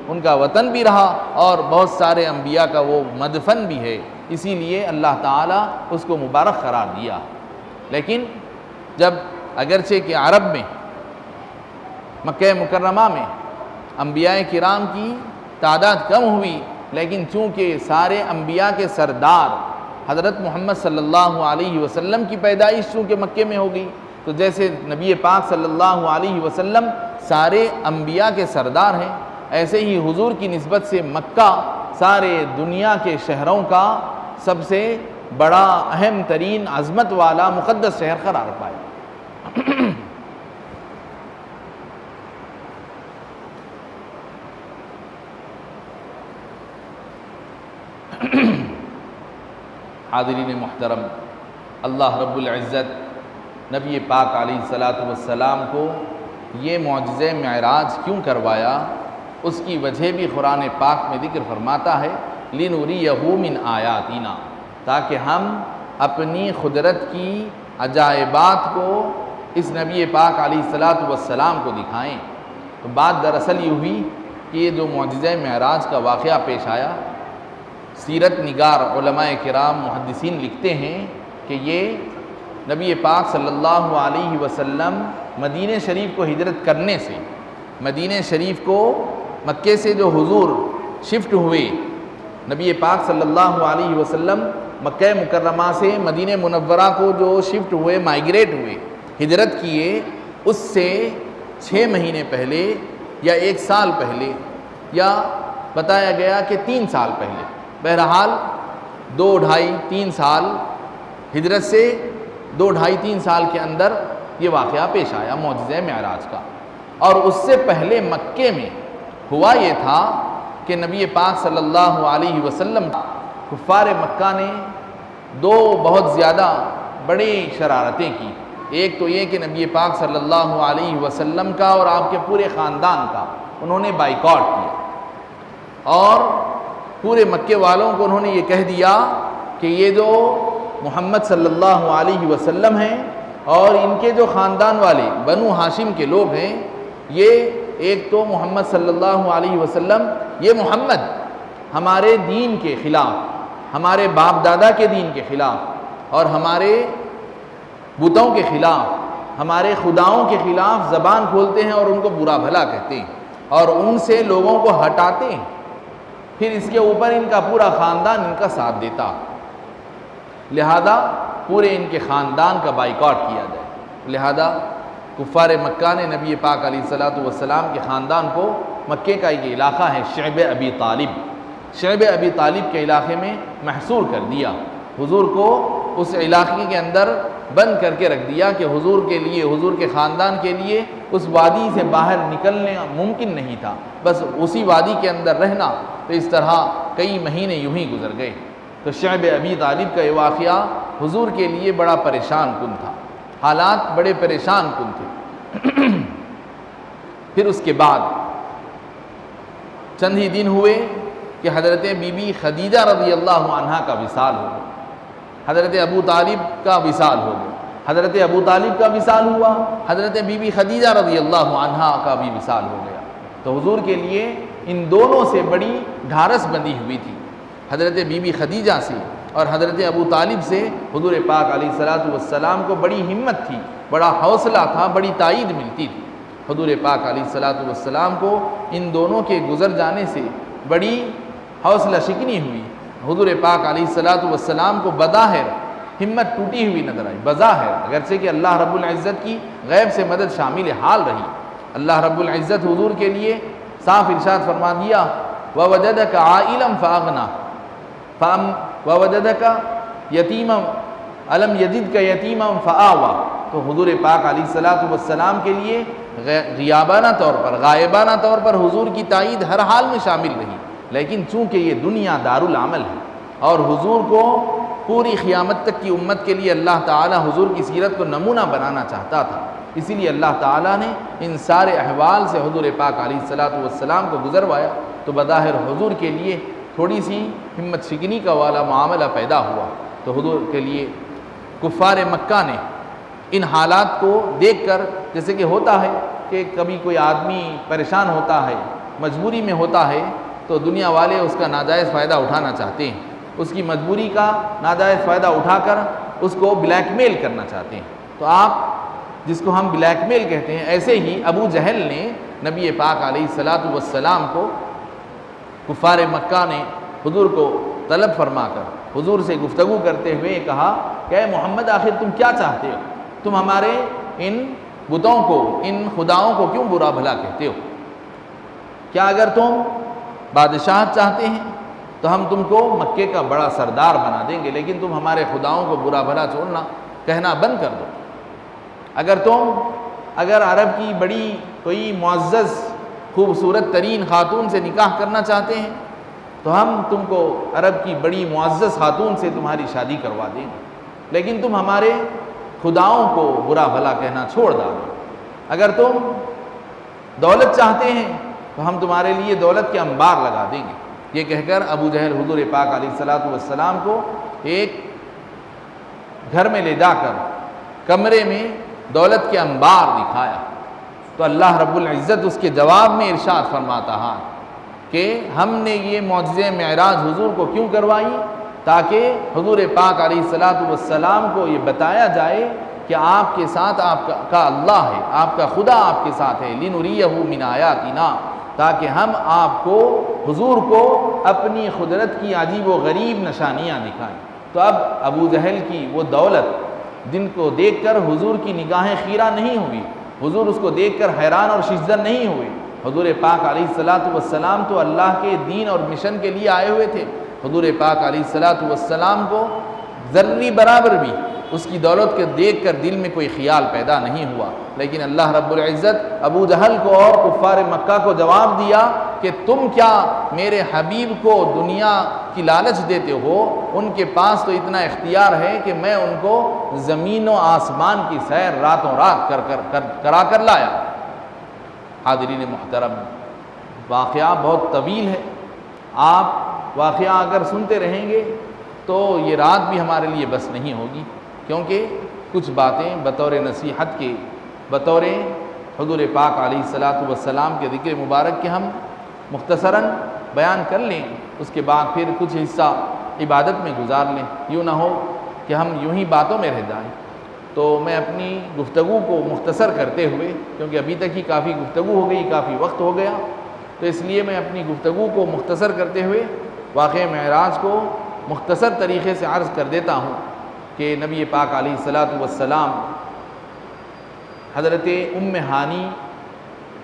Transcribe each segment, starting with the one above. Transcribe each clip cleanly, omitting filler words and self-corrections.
ان کا وطن بھی رہا اور بہت سارے انبیاء کا وہ مدفن بھی ہے، اسی لیے اللہ تعالیٰ اس کو مبارک قرار دیا۔ لیکن جب اگرچہ کہ عرب میں مکہ مکرمہ میں انبیاء کرام کی تعداد کم ہوئی، لیکن چونکہ سارے انبیاء کے سردار حضرت محمد صلی اللہ علیہ وسلم کی پیدائش چونکہ مکے میں ہو گئی، تو جیسے نبی پاک صلی اللہ علیہ وسلم سارے انبیاء کے سردار ہیں، ایسے ہی حضور کی نسبت سے مکہ سارے دنیا کے شہروں کا سب سے بڑا اہم ترین عظمت والا مقدس شہر قرار پائے۔ حاضرین محترم، اللہ رب العزت نبی پاک علیہ السلام کو یہ معجزہ معراج کیوں کروایا، اس کی وجہ بھی قرآن پاک میں ذکر فرماتا ہے لِنُرِيَهُ مِنْ آیاتنا، تاکہ ہم اپنی قدرت کی عجائبات کو اس نبی پاک علیہ السلام کو دکھائیں۔ تو بات دراصل یہ ہوئی کہ یہ جو معجزہ معراج کا واقعہ پیش آیا، سیرت نگار علماء کرام محدثین لکھتے ہیں کہ یہ نبی پاک صلی اللہ علیہ وسلم مدینہ شریف کو ہجرت کرنے سے، مدینہ شریف کو مکے سے جو حضور شفٹ ہوئے، نبی پاک صلی اللہ علیہ وسلم مکہ مکرمہ سے مدینہ منورہ کو جو شفٹ ہوئے، مائیگریٹ ہوئے، ہجرت کیے، اس سے 6 مہینے پہلے یا 1 سال پہلے، یا بتایا گیا کہ 3 سال پہلے، بہرحال 2 ڈھائی 3 سال ہجرت سے 2 ڈھائی 3 سال کے اندر یہ واقعہ پیش آیا معجزہ معراج کا۔ اور اس سے پہلے مکے میں ہوا یہ تھا کہ نبی پاک صلی اللہ علیہ وسلم کفار مکہ نے 2 بہت زیادہ بڑی شرارتیں کی۔ ایک تو یہ کہ نبی پاک صلی اللہ علیہ وسلم کا اور آپ کے پورے خاندان کا انہوں نے بائیکاٹ کیا، اور پورے مکے والوں کو انہوں نے یہ کہہ دیا کہ یہ جو محمد صلی اللہ علیہ وسلم ہیں اور ان کے جو خاندان والے بنو ہاشم کے لوگ ہیں، یہ ایک تو محمد صلی اللہ علیہ وسلم، یہ محمد ہمارے دین کے خلاف، ہمارے باپ دادا کے دین کے خلاف، اور ہمارے بتوں کے خلاف، ہمارے خداؤں کے خلاف زبان کھولتے ہیں اور ان کو برا بھلا کہتے ہیں اور ان سے لوگوں کو ہٹاتے ہیں، پھر اس کے اوپر ان کا پورا خاندان ان کا ساتھ دیتا، لہذا پورے ان کے خاندان کا بائیکاٹ کیا جائے۔ لہذا کفار مکہ نے نبی پاک علیہ السلام کے خاندان کو، مکے کا ایک علاقہ ہے شعب ابی طالب، شعب ابی طالب کے علاقے میں محصور کر دیا، حضور کو اس علاقے کے اندر بند کر کے رکھ دیا کہ حضور کے لیے، حضور کے خاندان کے لیے اس وادی سے باہر نکلنے ممکن نہیں تھا، بس اسی وادی کے اندر رہنا۔ تو اس طرح کئی مہینے یوں ہی گزر گئے۔ تو شعب ابی طالب کا یہ واقعہ حضور کے لیے بڑا پریشان کن تھا، حالات بڑے پریشان کن تھے۔ پھر اس کے بعد چند ہی دن ہوئے کہ حضرت بی بی خدیجہ رضی اللہ عنہا کا وصال ہو گیا، حضرت ابو طالب کا وصال ہو گیا، حضرت ابو طالب کا وصال ہوا، حضرت بی بی خدیجہ رضی اللہ عنہا کا بھی وصال ہو گیا۔ تو حضور کے لیے ان دونوں سے بڑی ڈھارس بندی ہوئی تھی، حضرت بی بی خدیجہ سے اور حضرت ابو طالب سے حضور پاک علیہ السلام کو بڑی ہمت تھی، بڑا حوصلہ تھا، بڑی تائید ملتی تھی۔ حضور پاک علیہ السلام کو ان دونوں کے گزر جانے سے بڑی حوصلہ شکنی ہوئی۔ حضور پاک علیہ السلام کو بظاہر ہمت ٹوٹی ہوئی نظر آئی، بظاہر، اگرچہ کہ اللہ رب العزت کی غیب سے مدد شامل حال رہی۔ اللہ رب العزت حضور کے لیے صاف ارشاد فرما دیا وَوَجَدَكَ عَائِلًا فَأَغْنَى وَوَجَدَكَ یتیما أَلَمْ يَجِدْكَ یتیما فَآوَى۔ تو حضور پاک علیہ السلام کے لیے غیابانہ طور پر، غائبانہ طور پر حضور کی تائید ہر حال میں شامل رہی، لیکن چونکہ یہ دنیا دارالعمل ہے اور حضور کو پوری قیامت تک کی امت کے لیے اللہ تعالیٰ حضور کی سیرت کو نمونہ بنانا چاہتا تھا، اسی لیے اللہ تعالیٰ نے ان سارے احوال سے حضور پاک علیہ السلام کو گزروایا۔ تو بظاہر حضور کے لیے تھوڑی سی ہمت شکنی کا والا معاملہ پیدا ہوا۔ تو حضور کے لیے کفار مکہ نے ان حالات کو دیکھ کر، جیسے کہ ہوتا ہے کہ کبھی کوئی آدمی پریشان ہوتا ہے مجبوری میں ہوتا ہے تو دنیا والے اس کا ناجائز فائدہ اٹھانا چاہتے ہیں، اس کی مجبوری کا ناجائز فائدہ اٹھا کر اس کو بلیک میل کرنا چاہتے ہیں۔ تو آپ جس کو ہم بلیک میل کہتے ہیں، ایسے ہی ابو جہل نے نبی پاک علیہ الصلاۃ والسلام کو، کفار مکہ نے حضور کو طلب فرما کر حضور سے گفتگو کرتے ہوئے کہا کہ اے محمد، آخر تم کیا چاہتے ہو؟ تم ہمارے ان بتوں کو، ان خداؤں کو کیوں برا بھلا کہتے ہو؟ کیا اگر تم بادشاہت چاہتے ہیں تو ہم تم کو مکے کا بڑا سردار بنا دیں گے، لیکن تم ہمارے خداؤں کو برا بھلا چھوڑنا کہنا بند کر دو۔ اگر عرب کی بڑی کوئی معزز خوبصورت ترین خاتون سے نکاح کرنا چاہتے ہیں تو ہم تم کو عرب کی بڑی معزز خاتون سے تمہاری شادی کروا دیں گے، لیکن تم ہمارے خداؤں کو برا بھلا کہنا چھوڑ دو۔ اگر تم دولت چاہتے ہیں تو ہم تمہارے لیے دولت کے انبار لگا دیں گے۔ یہ کہہ کر ابو جہل حضور پاک علیہ الصلاۃ والسلام کو ایک گھر میں لے جا کر کمرے میں دولت کے انبار دکھایا، تو اللہ رب العزت اس کے جواب میں ارشاد فرماتا ہے کہ ہم نے یہ معجزہ معراج حضور کو کیوں کروائی؟ تاکہ حضور پاک علیہ الصلاۃ والسلام کو یہ بتایا جائے کہ آپ کے ساتھ آپ کا اللہ ہے، آپ کا خدا آپ کے ساتھ ہے، لِنُرِيَهُ مِنْ آیَاتِنَا، تاکہ ہم آپ کو، حضور کو، اپنی قدرت کی عجیب و غریب نشانیاں دکھائیں۔ تو اب ابو جہل کی وہ دولت جن کو دیکھ کر حضور کی نگاہیں خیرہ نہیں ہوئی، حضور اس کو دیکھ کر حیران اور ششدر نہیں ہوئے۔ حضور پاک علیہ الصلاۃ والسلام تو اللہ کے دین اور مشن کے لیے آئے ہوئے تھے۔ حضور پاک علیہ الصلاۃ والسلام کو ذرے برابر بھی اس کی دولت کے دیکھ کر دل میں کوئی خیال پیدا نہیں ہوا، لیکن اللہ رب العزت ابو جہل کو اور کفار مکہ کو جواب دیا کہ تم کیا میرے حبیب کو دنیا کی لالچ دیتے ہو؟ ان کے پاس تو اتنا اختیار ہے کہ میں ان کو زمین و آسمان کی سیر راتوں رات کرا کر لایا۔ حاضرین محترم، واقعہ بہت طویل ہے، آپ واقعہ اگر سنتے رہیں گے تو یہ رات بھی ہمارے لیے بس نہیں ہوگی، کیونکہ کچھ باتیں بطور نصیحت کے، بطور حضور پاک علیہ الصلاۃ والسلام کے ذکر مبارک کے ہم مختصراً بیان کر لیں، اس کے بعد پھر کچھ حصہ عبادت میں گزار لیں، یوں نہ ہو کہ ہم یوں ہی باتوں میں رہ جائیں۔ تو میں اپنی گفتگو کو مختصر کرتے ہوئے، کیونکہ ابھی تک ہی کافی گفتگو ہو گئی، کافی وقت ہو گیا، تو اس لیے میں اپنی گفتگو کو مختصر کرتے ہوئے واقعہ معراج کو مختصر طریقے سے عرض کر دیتا ہوں کہ نبی پاک علیہ الصلاۃ والسلام حضرت ام ہانی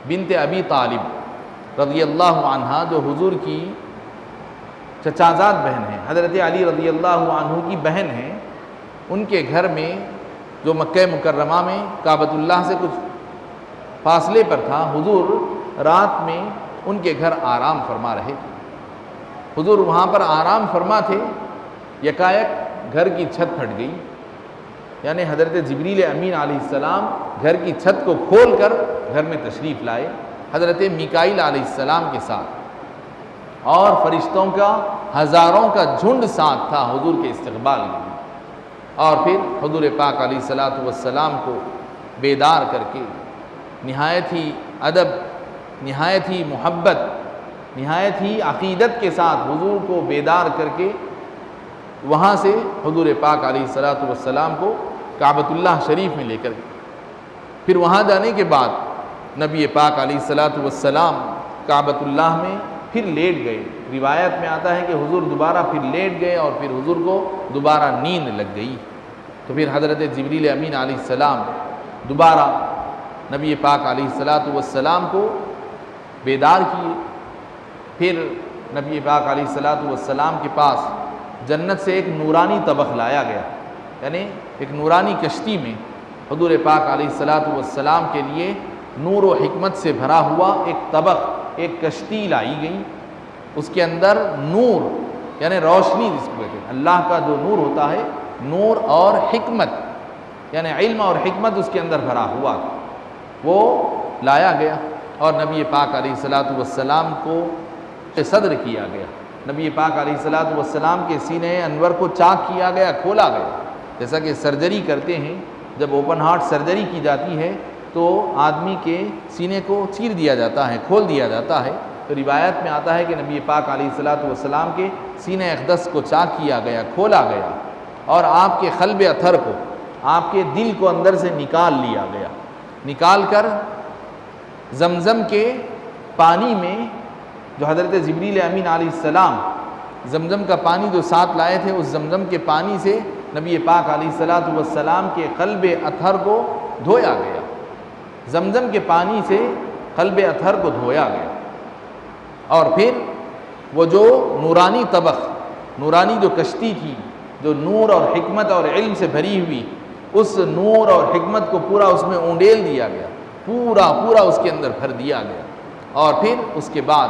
بنت ابی طالب رضی اللہ عنہا، جو حضور کی چچازاد بہن ہیں، حضرت علی رضی اللہ عنہ کی بہن ہیں، ان کے گھر میں جو مکہ مکرمہ میں کعبۃ اللہ سے کچھ فاصلے پر تھا، حضور رات میں ان کے گھر آرام فرما رہے تھے۔ حضور وہاں پر آرام فرما تھے، یکایک گھر کی چھت پھٹ گئی، یعنی حضرت جبریل امین علیہ السلام گھر کی چھت کو کھول کر گھر میں تشریف لائے حضرت میکائیل علیہ السلام کے ساتھ، اور فرشتوں کا ہزاروں کا جھنڈ ساتھ تھا حضور کے استقبال میں، اور پھر حضور پاک علیہ الصلاۃ والسلام کو بیدار کر کے نہایت ہی ادب، نہایت ہی محبت، نہایت ہی عقیدت کے ساتھ حضور کو بیدار کر کے وہاں سے حضور پاک علیہ الصلاۃ والسلام کو کعبۃ اللہ شریف میں لے کر گئے۔ پھر وہاں جانے کے بعد نبی پاک علیہ الصلاۃ والسلام کعبۃ اللہ میں پھر لیٹ گئے۔ روایت میں آتا ہے کہ حضور دوبارہ پھر لیٹ گئے اور پھر حضور کو دوبارہ نیند لگ گئی، تو پھر حضرت جبریل امین علیہ السلام دوبارہ نبی پاک علیہ الصلاۃ والسلام کو بیدار کیے۔ پھر نبی پاک علیہ الصلاۃ والسلام کے پاس جنت سے ایک نورانی طبق لایا گیا، یعنی ایک نورانی کشتی میں حضور پاک علیہ الصلاۃ والسلام کے لیے نور و حکمت سے بھرا ہوا ایک طبق، ایک کشتی لائی گئی، اس کے اندر نور یعنی روشنی جس کو کہتے ہیں، اللہ کا جو نور ہوتا ہے، نور اور حکمت یعنی علم اور حکمت اس کے اندر بھرا ہوا، وہ لایا گیا اور نبی پاک علیہ الصلاۃ والسلام کو صدر کیا گیا۔ نبی پاک علیہ الصلاۃ والسلام کے سینے انور کو چاک کیا گیا، کھولا گیا، جیسا کہ سرجری کرتے ہیں، جب اوپن ہارٹ سرجری کی جاتی ہے تو آدمی کے سینے کو چیر دیا جاتا ہے، کھول دیا جاتا ہے، تو روایت میں آتا ہے کہ نبی پاک علیہ الصلوۃ والسلام کے سینہ اقدس کو چاک کیا گیا، کھولا گیا، اور آپ کے قلب اطہر کو، آپ کے دل کو اندر سے نکال لیا گیا، نکال کر زمزم کے پانی میں، جو حضرت جبریل امین علیہ السلام زمزم کا پانی جو ساتھ لائے تھے، اس زمزم کے پانی سے نبی پاک علیہ الصلوۃ والسلام کے قلب اطہر کو دھویا گیا، زمزم کے پانی سے قلب اطہر کو دھویا گیا، اور پھر وہ جو نورانی طبق، نورانی جو کشتی تھی، جو نور اور حکمت اور علم سے بھری ہوئی، اس نور اور حکمت کو پورا اس میں اونڈیل دیا گیا، پورا اس کے اندر بھر دیا گیا، اور پھر اس کے بعد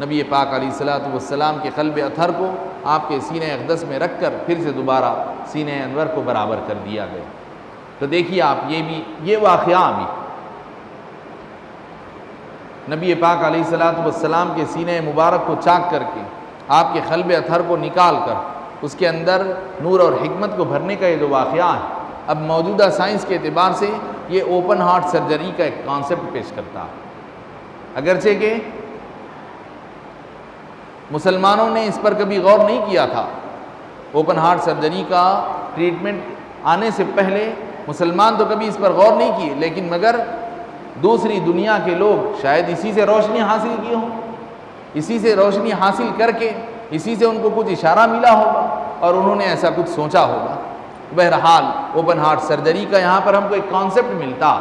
نبی پاک علیہ الصلوۃ والسلام کے قلب اطہر کو آپ کے سینہ اقدس میں رکھ کر پھر سے دوبارہ سینہ انور کو برابر کر دیا گیا۔ تو دیکھیے آپ، یہ واقعہ بھی نبی پاک علیہ الصلوۃ والسلام کے سینہ مبارک کو چاک کر کے، آپ کے قلب اطہر کو نکال کر اس کے اندر نور اور حکمت کو بھرنے کا یہ جو واقعہ ہے، اب موجودہ سائنس کے اعتبار سے یہ اوپن ہارٹ سرجری کا ایک کانسیپٹ پیش کرتا ہے، اگرچہ کہ مسلمانوں نے اس پر کبھی غور نہیں کیا تھا۔ اوپن ہارٹ سرجری کا ٹریٹمنٹ آنے سے پہلے مسلمان تو کبھی اس پر غور نہیں کیے، لیکن مگر دوسری دنیا کے لوگ شاید اسی سے روشنی حاصل کی ہو، اسی سے روشنی حاصل کر کے اسی سے ان کو کچھ اشارہ ملا ہوگا اور انہوں نے ایسا کچھ سوچا ہوگا۔ بہرحال اوپن ہارٹ سرجری کا یہاں پر ہم کو ایک کانسیپٹ ملتا،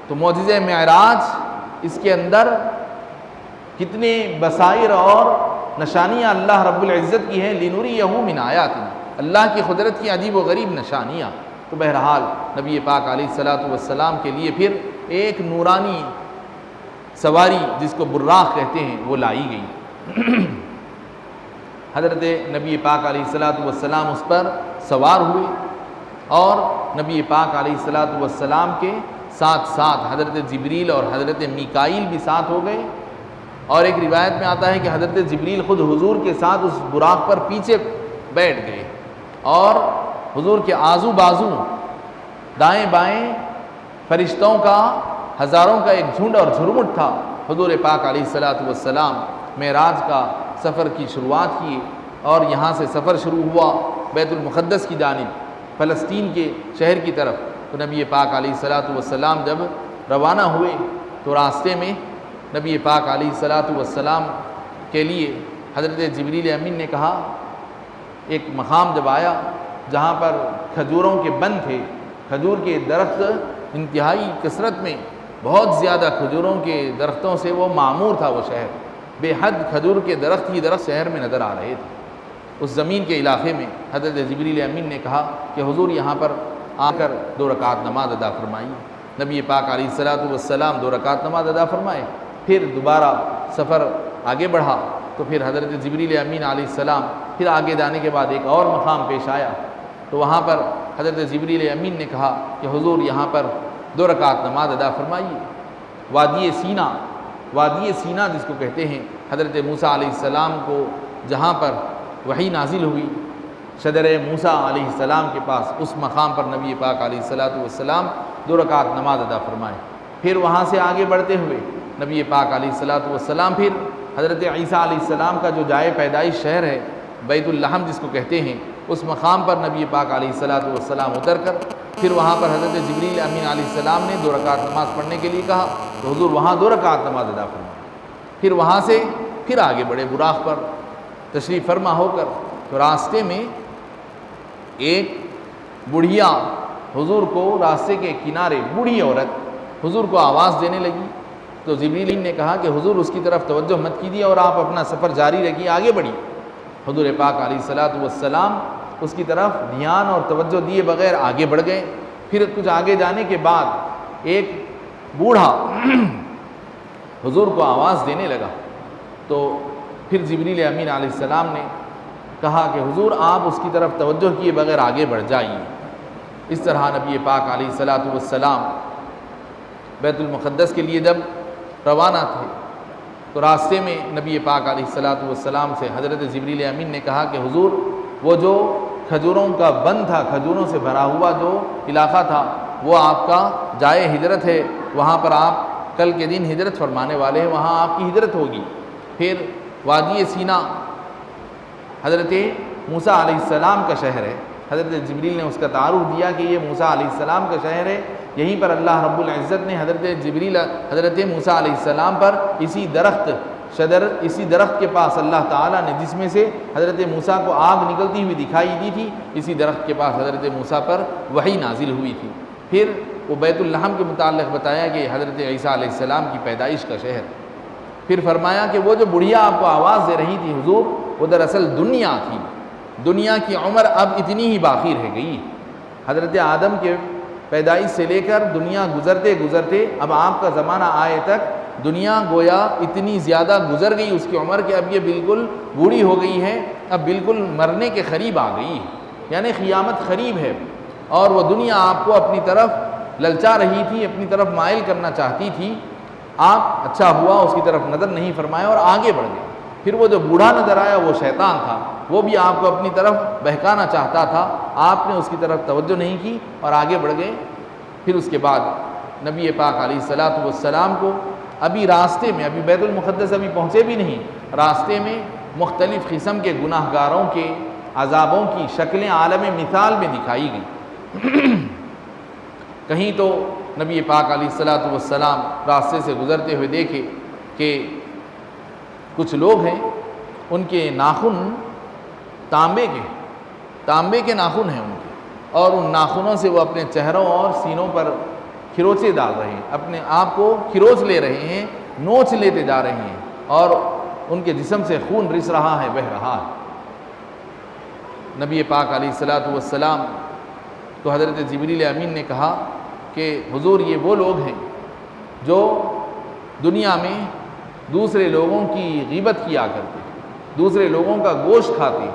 تو معجزہ معراج اس کے اندر کتنے بصائر اور نشانیاں اللہ رب العزت کی ہیں، لِنُرِيَهُ مِنْ آیاتنا، اللہ کی قدرت کی عجیب و غریب نشانیاں۔ تو بہرحال نبی پاک علیہ الصلوۃ والسلام کے لیے پھر ایک نورانی سواری جس کو براق کہتے ہیں وہ لائی گئی۔ حضرت نبی پاک علیہ الصلوۃ والسلام اس پر سوار ہوئے، اور نبی پاک علیہ الصلوۃ والسلام کے ساتھ ساتھ حضرت جبریل اور حضرت میکائیل بھی ساتھ ہو گئے، اور ایک روایت میں آتا ہے کہ حضرت جبریل خود حضور کے ساتھ اس براق پر پیچھے بیٹھ گئے، اور حضور کے آزو بازو دائیں بائیں فرشتوں کا ہزاروں کا ایک جھنڈ اور جھرمٹ تھا۔ حضور پاک علیہ الصلوۃ والسلام معراج کا سفر کی شروعات کی، اور یہاں سے سفر شروع ہوا بیت المقدس کی جانب، فلسطین کے شہر کی طرف۔ تو نبی پاک علیہ الصلوۃ والسلام جب روانہ ہوئے تو راستے میں نبی پاک علیہ الصلوۃ والسلام کے لیے حضرت جبریل امین نے کہا، ایک مقام جب آیا جہاں پر کھجوروں کے بن تھے، کھجور کے درخت انتہائی کثرت میں، بہت زیادہ کھجوروں کے درختوں سے وہ معمور تھا وہ شہر، بے حد کھجور کے درخت ہی درخت شہر میں نظر آ رہے تھے۔ اس زمین کے علاقے میں حضرت جبریل امین نے کہا کہ حضور یہاں پر آ کر 2 رکعت نماز ادا فرمائیے۔ نبی پاک علیہ الصلوۃ والسلام 2 رکعت نماز ادا فرمائے، پھر دوبارہ سفر آگے بڑھا، تو پھر حضرت جبریل امین علیہ السلام پھر آگے جانے کے بعد ایک اور مقام پیش آیا، تو وہاں پر حضرت جبریل امین نے کہا کہ حضور یہاں پر 2 رکعت نماز ادا فرمائیے۔ وادی سینا جس کو کہتے ہیں، حضرت موسیٰ علیہ السلام کو جہاں پر وحی نازل ہوئی شجر موسیٰ علیہ السلام کے پاس، اس مقام پر نبی پاک علیہ الصلوۃ والسلام 2 رکعت نماز ادا فرمائے۔ پھر وہاں سے آگے بڑھتے ہوئے نبی پاک علیہ الصلوۃ والسلام پھر حضرت عیسیٰ علیہ السلام کا جو جائے پیدائش شہر ہے بیت اللحم جس کو کہتے ہیں، اس مقام پر نبی پاک علیہ الصلوۃ والسلام اتر کر پھر وہاں پر حضرت جبریل امین علیہ السلام نے 2 رکعت نماز پڑھنے کے لیے کہا، تو حضور وہاں 2 رکعت نماز ادا فرمائے۔ پھر وہاں سے پھر آگے بڑھے براق پر تشریف فرما ہو کر، تو راستے میں ایک بڑھیا حضور کو راستے کے کنارے، بوڑھی عورت حضور کو آواز دینے لگی، تو جبریل نے کہا کہ حضور اس کی طرف توجہ مت کیجیے اور آپ اپنا سفر جاری رکھیے، آگے بڑھیے۔ حضور پاک علیہ الصلوۃ والسلام اس کی طرف دھیان اور توجہ دیے بغیر آگے بڑھ گئے۔ پھر کچھ آگے جانے کے بعد ایک بوڑھا حضور کو آواز دینے لگا، تو پھر جبریل امین علیہ السلام نے کہا کہ حضور آپ اس کی طرف توجہ کیے بغیر آگے بڑھ جائیے۔ اس طرح نبی پاک علیہ الصلوۃ والسلام بیت المقدس کے لیے جب روانہ تھے، تو راستے میں نبی پاک علیہ الصلوۃ والسلام سے حضرت جبریل امین نے کہا کہ حضور وہ جو کھجوروں کا بن تھا، کھجوروں سے بھرا ہوا جو علاقہ تھا، وہ آپ کا جائے ہجرت ہے، وہاں پر آپ کل کے دن ہجرت فرمانے والے ہیں، وہاں آپ کی ہجرت ہوگی۔ پھر وادی سینا حضرت موسیٰ علیہ السلام کا شہر ہے، حضرت جبریل نے اس کا تعارف دیا کہ یہ موسیٰ علیہ السلام کا شہر ہے، یہیں پر اللہ رب العزت نے حضرت موسیٰ علیہ السلام پر اسی درخت کے پاس اللہ تعالیٰ نے، جس میں سے حضرت موسیٰ کو آگ نکلتی ہوئی دکھائی دی تھی، اسی درخت کے پاس حضرت موسیٰ پر وحی نازل ہوئی تھی۔ پھر وہ بیت اللحم کے متعلق بتایا کہ حضرت عیسیٰ علیہ السلام کی پیدائش کا شہر۔ پھر فرمایا کہ وہ جو بڑھیا آپ کو آواز دے رہی تھی حضور، وہ دراصل دنیا تھی، دنیا کی عمر اب اتنی ہی باقی رہ گئی۔ حضرت آدم کے پیدائش سے لے کر دنیا گزرتے گزرتے اب آپ کا زمانہ آئے تک دنیا گویا اتنی زیادہ گزر گئی اس کی عمر کہ اب یہ بالکل بوڑھی ہو گئی ہے، اب بالکل مرنے کے قریب آ گئی ہے، یعنی قیامت قریب ہے، اور وہ دنیا آپ کو اپنی طرف للچا رہی تھی، اپنی طرف مائل کرنا چاہتی تھی۔ آپ اچھا ہوا اس کی طرف نظر نہیں فرمایا اور آگے بڑھ گئے۔ پھر وہ جو بوڑھا نظر آیا وہ شیطان تھا، وہ بھی آپ کو اپنی طرف بہکانا چاہتا تھا، آپ نے اس کی طرف توجہ نہیں کی اور آگے بڑھ گئے۔ پھر اس کے بعد نبی پاک علیہ السلام کو ابھی راستے میں، ابھی بیت المقدس ابھی پہنچے بھی نہیں، راستے میں مختلف قسم کے گناہ گاروں کے عذابوں کی شکلیں عالم مثال میں دکھائی گئی۔ کہیں تو نبی پاک علیہ السلام راستے سے گزرتے ہوئے دیکھے کہ کچھ لوگ ہیں، ان کے ناخن تانبے کے ناخن ہیں ان کے، اور ان ناخنوں سے وہ اپنے چہروں اور سینوں پر کھروچے ڈال رہے ہیں، اپنے آپ کو کھروچ لے رہے ہیں، نوچ لیتے جا رہے ہیں، اور ان کے جسم سے خون رس رہا ہے، بہہ رہا ہے۔ نبی پاک علیہ السلام تو حضرت جبریل امین نے کہا کہ حضور یہ وہ لوگ ہیں جو دنیا میں دوسرے لوگوں کی غیبت کیا کرتے، دوسرے لوگوں کا گوشت کھاتے،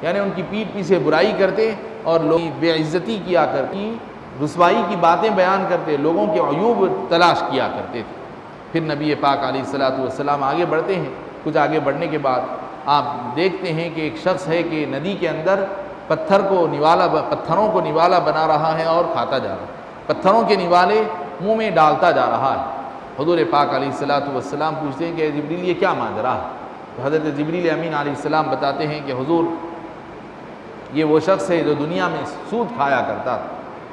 یعنی ان کی پیٹھ پیچھے برائی کرتے اور لوگوں کی بے عزتی کیا کرتے، رسوائی کی باتیں بیان کرتے، لوگوں کے عیوب تلاش کیا کرتے تھے۔ پھر نبی پاک علیہ السلام آگے بڑھتے ہیں، کچھ آگے بڑھنے کے بعد آپ دیکھتے ہیں کہ ایک شخص ہے کہ ندی کے اندر پتھروں کو نوالا بنا رہا ہے اور کھاتا جا رہا ہے، پتھروں کے نوالے منہ میں ڈالتا جا رہا ہے۔ حضور پاک علیہ السلام پوچھتے ہیں کہ جبریل یہ کیا ماجرا ہے؟ تو حضرت جبریل امین علیہ السلام بتاتے ہیں کہ حضور یہ وہ شخص ہے جو دنیا میں سود کھایا کرتا تھا،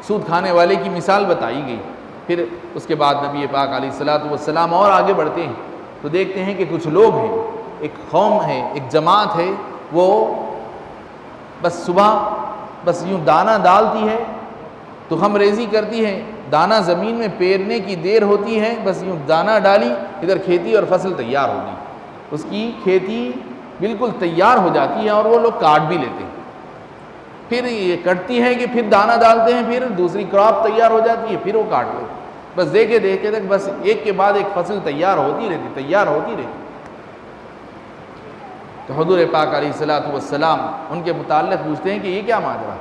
سود کھانے والے کی مثال بتائی گئی۔ پھر اس کے بعد نبی پاک علیہ السلام اور آگے بڑھتے ہیں تو دیکھتے ہیں کہ کچھ لوگ ہیں، ایک قوم ہے، ایک جماعت ہے، وہ بس صبح بس یوں دانہ ڈالتی ہے، تخم ریزی کرتی ہے، دانہ زمین میں پیرنے کی دیر ہوتی ہے، بس یوں دانہ ڈالی، ادھر کھیتی اور فصل تیار ہوگی، اس کی کھیتی بالکل تیار ہو جاتی ہے اور وہ لوگ کاٹ بھی لیتے ہیں۔ پھر یہ کٹتی ہے کہ پھر دانہ ڈالتے ہیں، پھر دوسری کراپ تیار ہو جاتی ہے، پھر وہ کاٹ لیتے ہیں، بس دیکھے تک بس ایک کے بعد ایک فصل تیار ہوتی رہتی۔ تو حضور پاک علیہ السلام ان کے متعلق پوچھتے ہیں کہ یہ کیا ماجرا؟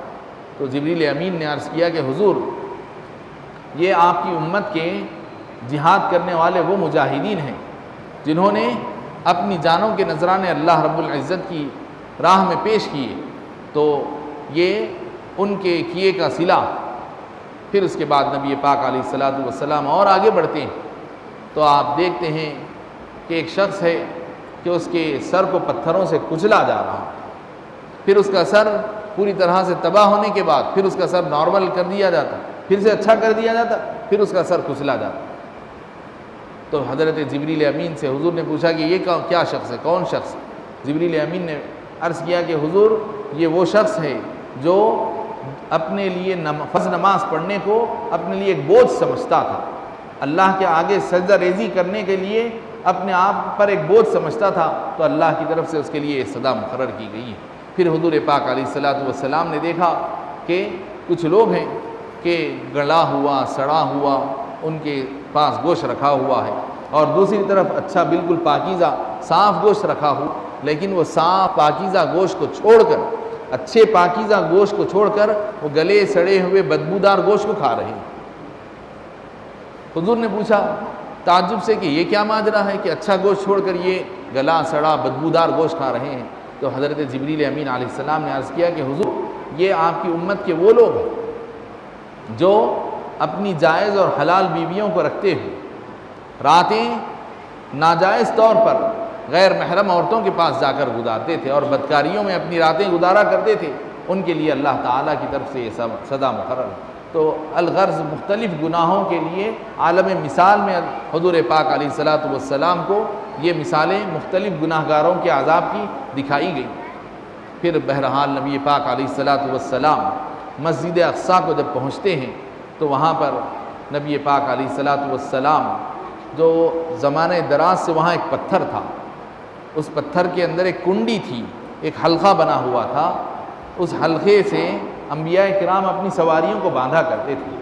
تو جبریل امین نے عرض کیا کہ حضور یہ آپ کی امت کے جہاد کرنے والے وہ مجاہدین ہیں جنہوں نے اپنی جانوں کے نذرانے اللہ رب العزت کی راہ میں پیش کیے، تو یہ ان کے کیے کا صلہ۔ پھر اس کے بعد نبی پاک علیہ السلام اور آگے بڑھتے ہیں تو آپ دیکھتے ہیں کہ ایک شخص ہے کہ اس کے سر کو پتھروں سے کچلا جا رہا، پھر اس کا سر پوری طرح سے تباہ ہونے کے بعد پھر اس کا سر نارمل کر دیا جاتا، پھر سے اچھا کر دیا جاتا، پھر اس کا سر کچلا جاتا۔ تو حضرت جبریل امین سے حضور نے پوچھا کہ یہ کیا شخص ہے، کون شخص؟ جبریل امین نے عرض کیا کہ حضور یہ وہ شخص ہے جو اپنے لیے فرض نماز پڑھنے کو اپنے لیے ایک بوجھ سمجھتا تھا، اللہ کے آگے سجدہ ریزی کرنے کے لیے اپنے آپ پر ایک بوجھ سمجھتا تھا، تو اللہ کی طرف سے اس کے لیے یہ سزا مقرر کی گئی ہے۔ پھر حضور پاک علیہ السلام نے دیکھا کہ کچھ لوگ ہیں کہ گلا ہوا، سڑا ہوا ان کے پاس گوشت رکھا ہوا ہے، اور دوسری طرف اچھا بالکل پاکیزہ صاف گوشت رکھا ہوا، لیکن وہ صاف پاکیزہ گوشت کو چھوڑ کر، اچھے پاکیزہ گوشت کو چھوڑ کر وہ گلے سڑے ہوئے بدبودار گوشت کو کھا رہے ہیں۔ حضور نے پوچھا تعجب سے کہ یہ کیا ماجرا ہے کہ اچھا گوشت چھوڑ کر یہ گلا سڑا بدبودار گوشت کھا رہے ہیں؟ تو حضرت جبریل امین علیہ السلام نے عرض کیا کہ حضور یہ آپ کی امت کے وہ لوگ ہیں جو اپنی جائز اور حلال بیویوں کو رکھتے ہوئے راتیں ناجائز طور پر غیر محرم عورتوں کے پاس جا کر گزارتے تھے اور بدکاریوں میں اپنی راتیں گزارا کرتے تھے، ان کے لیے اللہ تعالیٰ کی طرف سے یہ سزا مقرر ہے۔ تو الغرض مختلف گناہوں کے لیے عالم مثال میں حضور پاک علیہ الصلاۃ والسلام کو یہ مثالیں مختلف گناہ گاروں کے عذاب کی دکھائی گئی۔ پھر بہرحال نبی پاک علیہ الصلاۃ والسلام مسجد اقصیٰ کو جب پہنچتے ہیں تو وہاں پر نبی پاک علیہ الصلاۃ والسلام جو زمانہ دراز سے وہاں ایک پتھر تھا، اس پتھر کے اندر ایک کنڈی تھی، ایک حلقہ بنا ہوا تھا، اس حلقے سے انبیاء کرام اپنی سواریوں کو باندھا کرتے تھے۔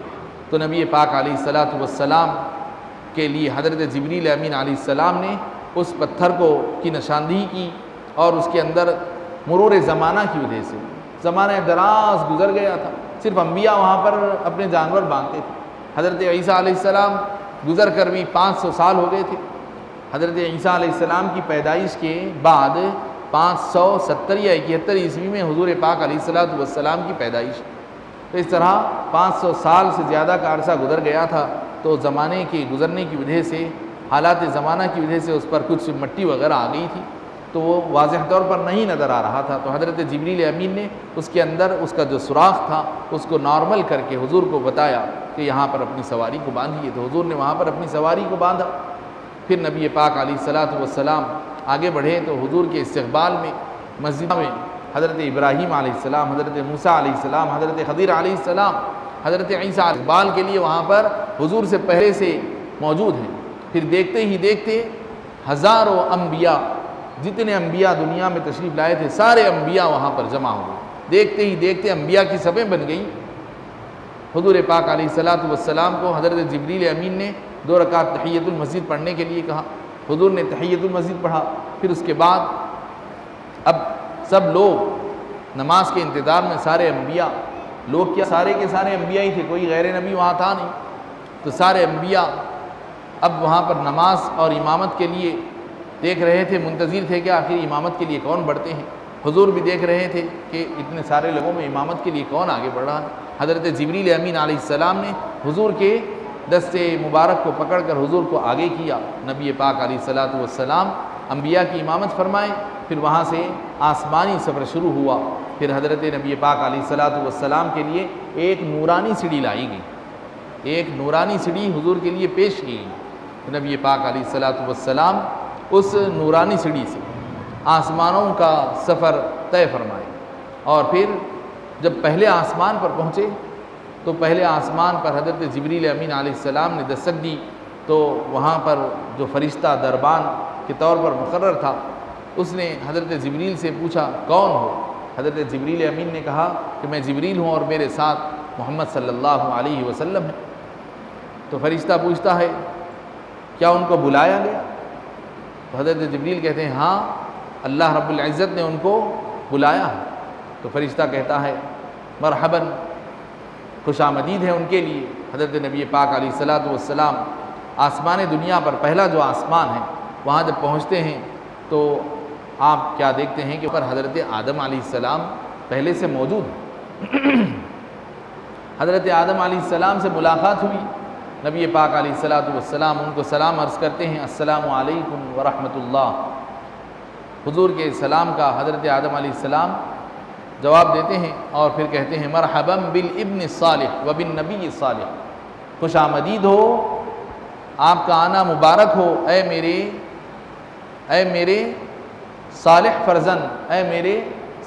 تو نبی پاک علیہ الصلاۃ والسلام کے لیے حضرت جبریل امین علیہ السلام نے اس پتھر کی نشاندہی کی، اور اس کے اندر مرور زمانہ کی وجہ سے زمانہ دراز گزر گیا تھا، صرف انبیاء وہاں پر اپنے جانور باندھتے تھے۔ حضرت عیسیٰ علیہ السلام گزر کر بھی 500 سال ہو گئے تھے۔ حضرت عیسیٰ علیہ السلام کی پیدائش کے بعد 570 یا 71 عیسوی میں حضور پاک علیہ الصلاۃ والسلام کی پیدائش، تو اس طرح 500 سال سے زیادہ کا عرصہ گزر گیا تھا۔ تو زمانے کے گزرنے کی وجہ سے، حالات زمانہ کی وجہ سے اس پر کچھ مٹی وغیرہ آ گئی تھی، تو وہ واضح طور پر نہیں نظر آ رہا تھا۔ تو حضرت جبریل امین نے اس کے اندر اس کا جو سوراخ تھا اس کو نارمل کر کے حضور کو بتایا کہ یہاں پر اپنی سواری کو باندھیے، تو حضور نے وہاں پر اپنی سواری کو باندھا۔ پھر نبی پاک علیہ الصلاۃ والسلام آگے بڑھے تو حضور کے استقبال میں مسجد میں حضرت ابراہیم علیہ السلام، حضرت موسیٰ علیہ السلام، حضرت خضر علیہ السلام، حضرت عیسیٰ استقبال کے لیے وہاں پر حضور سے پہلے سے موجود ہیں۔ پھر دیکھتے ہی دیکھتے ہزاروں انبیاء، جتنے انبیاء دنیا میں تشریف لائے تھے سارے انبیاء وہاں پر جمع ہوئے۔ دیکھتے ہی دیکھتے انبیاء کی صفیں بن گئیں۔ حضور پاک علیہ الصلاۃ والسلام کو حضرت جبریل امین نے 2 رکعت تحیۃ المسجد پڑھنے کے لیے کہا، حضور نے تحیۃ المسجد پڑھا۔ پھر اس کے بعد اب سب لوگ نماز کے انتظار میں، سارے انبیاء، لوگ کیا سارے کے سارے انبیاء ہی تھے، کوئی غیر نبی وہاں تھا نہیں، تو سارے انبیاء اب وہاں پر نماز اور امامت کے لیے دیکھ رہے تھے، منتظر تھے کہ آخر امامت کے لیے کون بڑھتے ہیں۔ حضور بھی دیکھ رہے تھے کہ اتنے سارے لوگوں میں امامت کے لیے کون آگے بڑھ رہا ہے۔ حضرت جبریل امین علیہ السلام نے حضور کے دست مبارک کو پکڑ کر حضور کو آگے کیا۔ نبی پاک علیہ الصلاۃ والسلام انبیاء کی امامت فرمائے، پھر وہاں سے آسمانی سفر شروع ہوا۔ پھر حضرت نبی پاک علیہ الصلاۃ والسلام کے لیے ایک نورانی سیڑھی لائی گئی، ایک نورانی سیڑھی حضور کے لیے پیش کی گئی۔ نبی پاک علیہ الصلاۃ والسلام اس نورانی سیڑھی سے آسمانوں کا سفر طے فرمائے، اور پھر جب پہلے آسمان پر پہنچے تو پہلے آسمان پر حضرت جبریل امین علیہ السلام نے دستک دی، تو وہاں پر جو فرشتہ دربان کے طور پر مقرر تھا اس نے حضرت جبریل سے پوچھا کون ہو؟ حضرت جبریل امین نے کہا کہ میں جبریل ہوں اور میرے ساتھ محمد صلی اللہ علیہ وسلم ہے۔ تو فرشتہ پوچھتا ہے کیا ان کو بلایا گیا؟ تو حضرت جبریل کہتے ہیں ہاں، اللہ رب العزت نے ان کو بلایا ہے۔ تو فرشتہ کہتا ہے مرحباً، خوش آمدید ہے ان کے لیے۔ حضرت نبی پاک علیہ الصلاۃ والسلام آسمان دنیا پر، پہلا جو آسمان ہے، وہاں جب پہنچتے ہیں تو آپ کیا دیکھتے ہیں کہ اوپر حضرت آدم علیہ السلام پہلے سے موجود ہیں۔ حضرت آدم علیہ السلام سے ملاقات ہوئی، نبی پاک علیہ الصلاۃ والسلام ان کو سلام عرض کرتے ہیں، السلام علیکم ورحمۃ اللہ۔ حضور کے سلام کا حضرت آدم علیہ السلام جواب دیتے ہیں اور پھر کہتے ہیں مرحبا بالابن الصالح وبالنبی الصالح، خوش آمدید ہو، آپ کا آنا مبارک ہو اے میرے صالح فرزند، اے میرے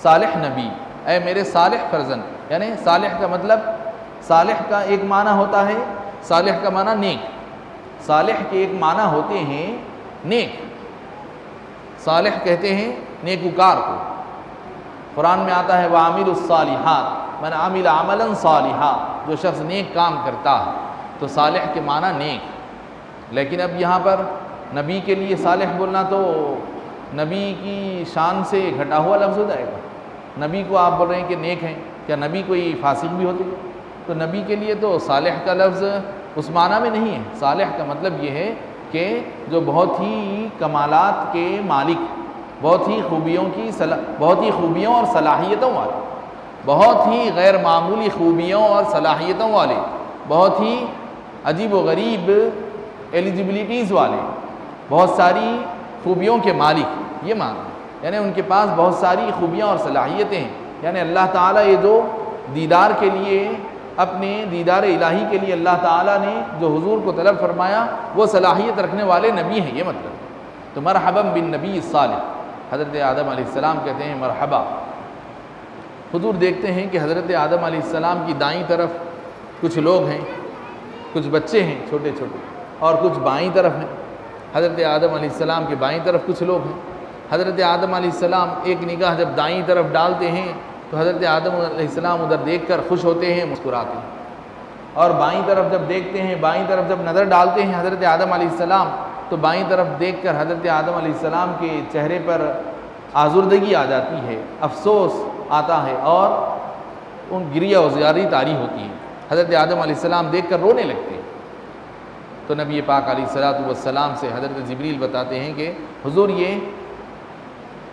صالح نبی، اے میرے صالح فرزند۔ یعنی صالح کا مطلب، صالح کا ایک معنی ہوتا ہے، صالح کا معنی نیک، صالح کے ایک معنی ہوتے ہیں نیک، صالح کہتے ہیں نیکوکار کو۔ قرآن میں آتا ہے وَعَامِلُ الصَّالِحَاتِ مَنْ عَمِلَ عَمَلًا صَالِحًا، جو شخص نیک کام کرتا ہے، تو صالح کے معنی نیک۔ لیکن اب یہاں پر نبی کے لیے صالح بولنا تو نبی کی شان سے گھٹا ہوا لفظ ہو جائے گا۔ نبی کو آپ بول رہے ہیں کہ نیک ہیں، کیا نبی کوئی فاسق بھی ہوتے؟ تو نبی کے لیے تو صالح کا لفظ اس معنی میں نہیں ہے۔ صالح کا مطلب یہ ہے کہ جو بہت ہی کمالات کے مالک، بہت ہی خوبیوں اور صلاحیتوں والے، بہت ہی غیر معمولی خوبیوں اور صلاحیتوں والے، بہت ہی عجیب و غریب ایلیجبلٹیز والے، بہت ساری خوبیوں کے مالک، یہ معنی ہے، یعنی ان کے پاس بہت ساری خوبیاں اور صلاحیتیں ہیں، یعنی اللہ تعالیٰ یہ جو دیدار کے لیے، اپنے دیدار الہی کے لیے اللہ تعالیٰ نے جو حضور کو طلب فرمایا وہ صلاحیت رکھنے والے نبی ہیں، یہ مطلب۔ تو مرحبا بالنبی الصالح، حضرت آدم علیہ السلام کہتے ہیں مرحبا۔ حضور دیکھتے ہیں کہ حضرت آدم علیہ السلام کی دائیں طرف کچھ لوگ ہیں، کچھ بچے ہیں چھوٹے چھوٹے، اور کچھ بائیں طرف ہیں۔ حضرت آدم علیہ السلام کے بائیں طرف کچھ لوگ ہیں۔ حضرت آدم علیہ السلام ایک نگاہ جب دائیں طرف ڈالتے ہیں تو حضرت آدم علیہ السلام ادھر دیکھ کر خوش ہوتے ہیں، مسکراتے ہیں، اور بائیں طرف جب دیکھتے ہیں، بائیں طرف جب نظر ڈالتے ہیں حضرت آدم علیہ السلام، تو بائیں طرف دیکھ کر حضرت آدم علیہ السلام کے چہرے پر آزردگی آ جاتی ہے، افسوس آتا ہے، اور ان گریہ وزاری طاری ہوتی ہے۔ حضرت آدم علیہ السلام دیکھ کر رونے لگتے ہیں۔ تو نبی پاک علیہ الصلوۃ والسلام سے حضرت جبریل بتاتے ہیں کہ حضور یہ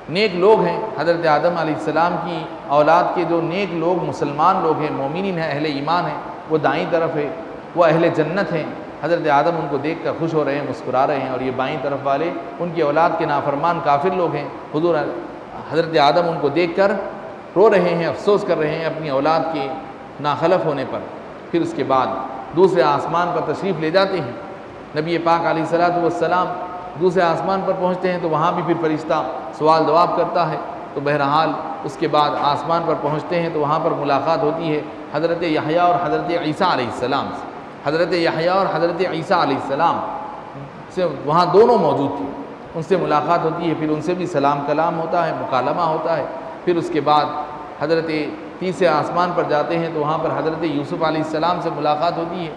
نیک لوگ ہیں، حضرت آدم علیہ السلام کی اولاد کے جو نیک لوگ مسلمان لوگ ہیں، مومنین ہیں، اہل ایمان ہیں، وہ دائیں طرف ہے، وہ اہل جنت ہیں۔ حضرت آدم ان کو دیکھ کر خوش ہو رہے ہیں، مسکرا رہے ہیں، اور یہ بائیں طرف والے ان کی اولاد کے نافرمان کافر لوگ ہیں۔ حضور حضرت آدم ان کو دیکھ کر رو رہے ہیں، افسوس کر رہے ہیں اپنی اولاد کے ناخلف ہونے پر۔ پھر اس کے بعد دوسرے آسمان پر تشریف لے جاتے ہیں۔ نبی پاک علیہ الصلوۃ والسلام دوسرے آسمان پر پہنچتے ہیں تو وہاں بھی پھر فرشتہ سوال جواب کرتا ہے۔ تو بہرحال اس کے بعد آسمان پر پہنچتے ہیں تو وہاں پر ملاقات ہوتی ہے حضرت یحییٰ اور حضرت عیسیٰ علیہ السلام سے۔ حضرت یحییٰ اور حضرت عیسیٰ علیہ السلام سے وہاں دونوں موجود تھے، ان سے ملاقات ہوتی ہے، پھر ان سے بھی سلام کلام ہوتا ہے، مکالمہ ہوتا ہے۔ پھر اس کے بعد حضرت تیسرے آسمان پر جاتے ہیں تو وہاں پر حضرت یوسف علیہ السلام سے ملاقات ہوتی ہے۔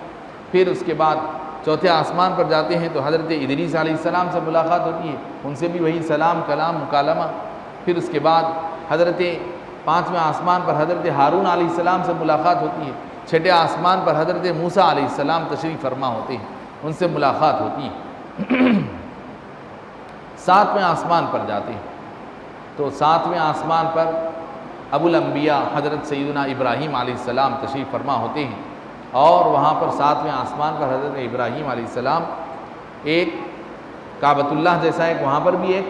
پھر اس کے بعد چوتھے آسمان پر جاتے ہیں تو حضرت ادریس علیہ السلام سے ملاقات ہوتی ہے، ان سے بھی وہی سلام کلام مکالمہ۔ پھر اس کے بعد حضرت پانچویں آسمان پر حضرت ہارون علیہ السلام سے ملاقات ہوتی ہے۔ چھٹے آسمان پر حضرت موسیٰ علیہ السلام تشریف فرما ہوتے ہیں، ان سے ملاقات ہوتی ہے۔ ساتویں آسمان پر جاتے ہیں تو ساتویں آسمان پر ابو الانبیاء حضرت سیدنا ابراہیم علیہ السلام تشریف فرما ہوتے ہیں، اور وہاں پر ساتویں آسمان پر حضرت ابراہیم علیہ السلام ایک کعبۃ اللہ جیسا ایک وہاں پر بھی ایک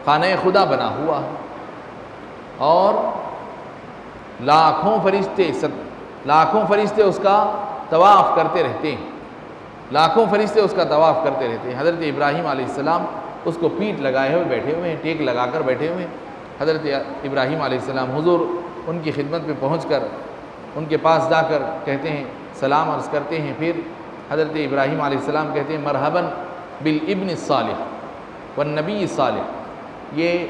خانہ خدا بنا ہوا ہے، اور لاکھوں فرشتے اس کا طواف کرتے رہتے ہیں، لاکھوں فرشتے اس کا طواف کرتے رہتے ہیں۔ حضرت ابراہیم علیہ السلام اس کو پیٹھ لگائے ہوئے بیٹھے ہوئے ہیں، ٹیک لگا کر بیٹھے ہوئے ہیں۔ حضرت ابراہیم علیہ السلام حضور ان کی خدمت میں پہنچ کر ان کے پاس جا کر کہتے ہیں، سلام عرض کرتے ہیں۔ پھر حضرت ابراہیم علیہ السلام کہتے ہیں مرحباً بالابن الصالح والنبی الصالح، یہ